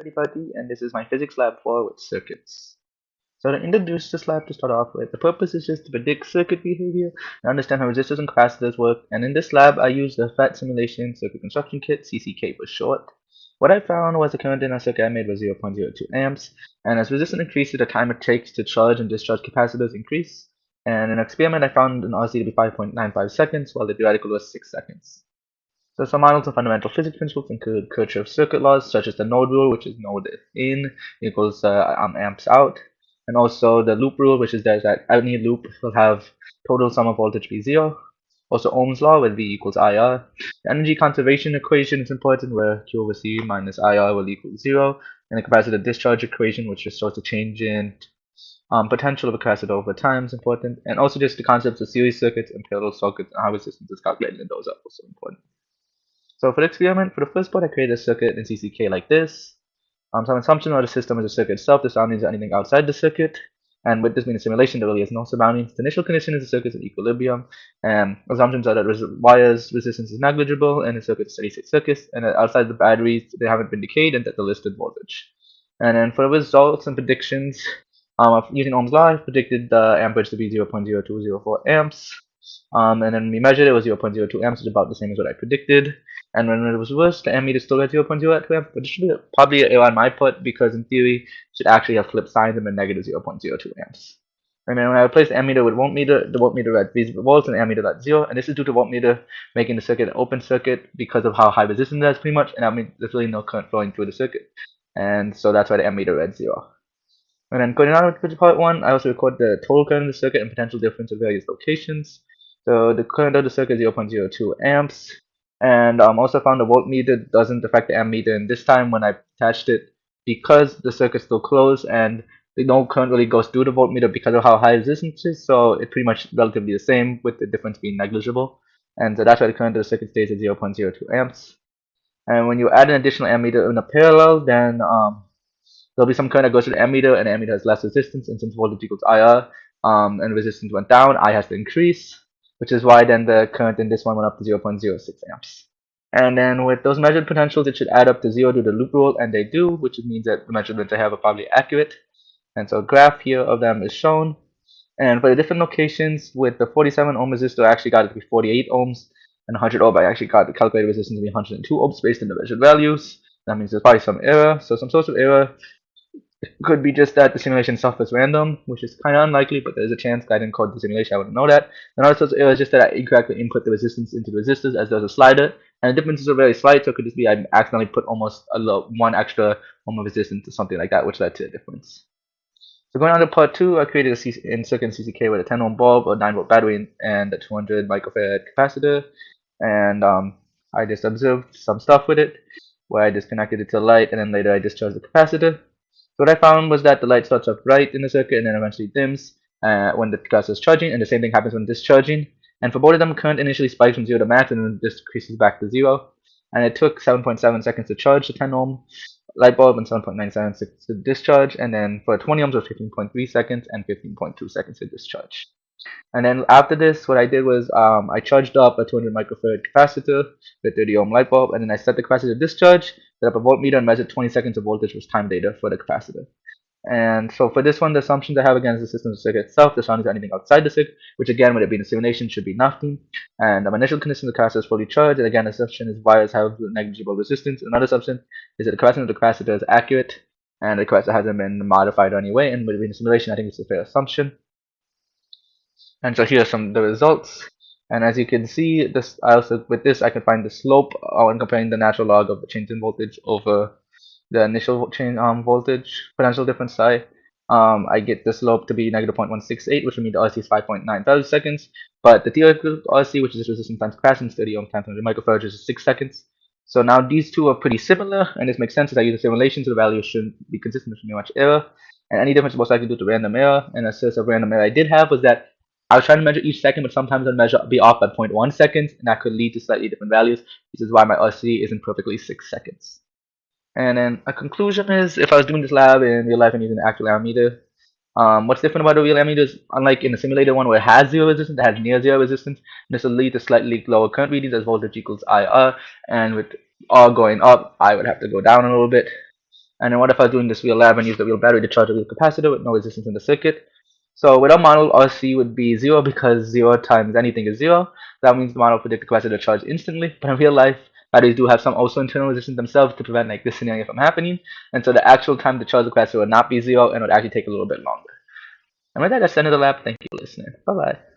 everybody, and this is my physics lab 4 with circuits. So to introduce this lab to start off with, the purpose is just to predict circuit behavior and understand how resistors and capacitors work. And in this lab, I used the PHYS simulation circuit construction kit, CCK for short. What I found was the current in our circuit I made was 0.02 amps, and as resistance increases, the time it takes to charge and discharge capacitors increase. And in an experiment, I found an RC to be 5.95 seconds, while the theoretical was 6 seconds. So some models of fundamental physics principles include Kirchhoff's circuit laws, such as the node rule, which is node in equals amps out, and also the loop rule, which is that any loop will have total sum of voltage be 0. Also Ohm's law, where V equals IR. The energy conservation equation is important, where Q over C minus IR will equal 0, and the capacitor discharge equation, which restores the change in potential of a capacitor over time is important, and also just the concepts of series circuits and parallel circuits and how resistance is calculated in those are also important. So for the experiment, for the first part, I created a circuit in CCK like this. Some assumption of the system is the circuit itself, the surroundings are anything outside the circuit. And with this being a simulation, there really is no surroundings. The initial condition is the circuit is in equilibrium. And assumptions are that wires resistance is negligible and the circuit is steady state circuit. And that outside the batteries, they haven't been decayed and that the listed voltage. And then for the results and predictions, using Ohm's law, I predicted the amperage to be 0.0204 amps. And then we measured it was 0.02 amps, which is about the same as what I predicted. And when it was worse, the ammeter still got 0.02 amps, but it should be probably an error on my part because in theory, it should actually have flipped signs and been negative 0.02 amps. And then when I replaced the ammeter with voltmeter, the voltmeter read V volts and the ammeter read 0. And this is due to voltmeter making the circuit an open circuit because of how high resistance it is pretty much. And that means there's really no current flowing through the circuit. And so that's why the ammeter read 0. And then going on with part 1, I also recorded the total current of the circuit and potential difference of various locations. So the current of the circuit is 0.02 amps. And also found the voltmeter doesn't affect the ammeter. And this time when I attached it, because the circuit's still closed and no current really goes through the voltmeter because of how high resistance is, so it's pretty much relatively the same with the difference being negligible. And so that's why the current of the circuit stays at 0.02 amps. And when you add an additional ammeter in a parallel, then there'll be some current that goes to the ammeter, and the ammeter has less resistance, and since voltage equals IR, and resistance went down, I has to increase, which is why then the current in this one went up to 0.06 amps. And then with those measured potentials, it should add up to 0 to the loop rule, and they do, which means that the measurements I have are probably accurate. And so a graph here of them is shown. And for the different locations, with the 47 ohm resistor, I actually got it to be 48 ohms, and 100 ohm, I actually got the calculated resistance to be 102 ohms based on the measured values. That means there's probably some error, so some source of error. Could be just that the simulation itself is random, which is kind of unlikely, but there's a chance I didn't code the simulation, I wouldn't know that. Another source of error is just that I incorrectly input the resistance into the resistors as there's a slider, and the differences are very slight, so it could just be I accidentally put almost one extra ohm of resistance or something like that, which led to a difference. So going on to part 2, I created a circuit in CCK with a 10 ohm bulb, a 9 volt battery, and a 200 microfarad capacitor, and I just observed some stuff with it, where I disconnected it to the light, and then later I discharged the capacitor. So what I found was that the light starts off bright in the circuit and then eventually dims when the capacitor is charging, and the same thing happens when discharging. And for both of them, current initially spikes from 0 to max and then decreases back to 0. And it took 7.7 seconds to charge the 10 ohm light bulb and 7.9 seconds to discharge. And then for 20 ohms, it was 15.3 seconds and 15.2 seconds to discharge. And then after this, what I did was I charged up a 200 microfarad capacitor with 30 ohm light bulb, and then I set the capacitor to discharge, set up a voltmeter, and measured 20 seconds of voltage was time data for the capacitor. And so for this one, the assumptions I have again is the system circuit itself, the surroundings are anything outside the circuit, which again, with it being a simulation, should be nothing. And the initial condition of the capacitor is fully charged, and again, the assumption is wires have negligible resistance. Another assumption is that the capacitance of the capacitor is accurate, and the capacitor hasn't been modified in any way. And with it being a simulation, I think it's a fair assumption. And so here are some of the results. And as you can see, this I also with this I can find the slope when comparing the natural log of the change in voltage over the initial change voltage potential difference psi. I get the slope to be negative 0.168, which would mean the RC is 5.9 seconds. But the theoretical RC, which is resistance times capacitance, 30 ohm times 100 microfarad, is 6 seconds. So now these two are pretty similar, and this makes sense as I use a simulation, so the values shouldn't be consistent, there shouldn't be much error. And any difference is most likely due to random error. And a source of random error I did have was that I was trying to measure each second, but sometimes I'd measure be off by 0.1 seconds, and that could lead to slightly different values. This is why my RC isn't perfectly 6 seconds. And then a conclusion is, if I was doing this lab in real life and using an actual ammeter, what's different about a real ammeter is, unlike in a simulated one where it has zero resistance, it has near zero resistance, this will lead to slightly lower current readings as voltage equals IR, and with R going up, I would have to go down a little bit. And then what if I was doing this real lab and use the real battery to charge a real capacitor with no resistance in the circuit? So with our model, RC would be 0 because 0 times anything is 0. That means the model will predict the capacitor to charge instantly. But in real life, batteries do have some also internal resistance themselves to prevent like this scenario from happening. And so the actual time to charge the capacitor would not be 0 and would actually take a little bit longer. And with that, that's the end of the lab. Thank you for listening. Bye bye.